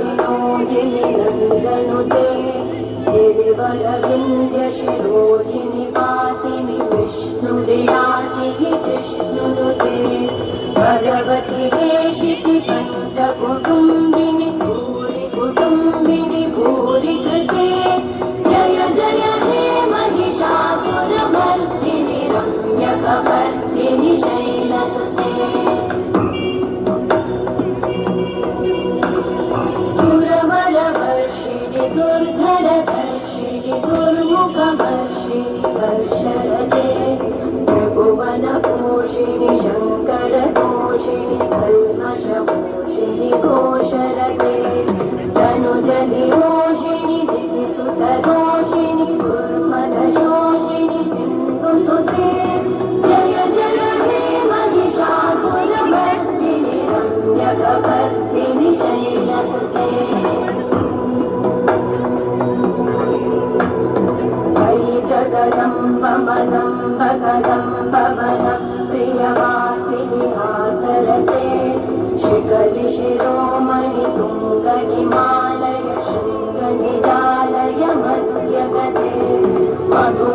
विनोदिनि नन्दनुते गिरिवरविन्द्यशिरोधिनि वासिनि विष्णुविलासिनि विष्णुनुते भगवति हेशिति कण्ठकुटुम्बिनि भूरि कुटुम्बिनि भूरि कृते जय जय हे महिषासुरमर्दिनि रम्यकपर्दिनि शैलसुते सुरवरवर्षिणि दुर्धरधर्षिणि दुर्मुखवर्षिणि वर्षरते त्रिभुवनपोषिणि शङ्करतोषिणि कल्मषपोषिणि घोषरते तनुजनिरोषिणि दितिसुतरोषिणि दुर्मदशोषिणि सिन्धुसुते जय जय हे महिषासुरमर्दिनि रम्यकपर्दिनि शैलसुते जगदम्बमदम्बकदम्बवनं प्रियवासिनि हासरते शिखरि शिरोमणि तुङ्गनिमालय शृङ्गनिजालय मध्यगते मधु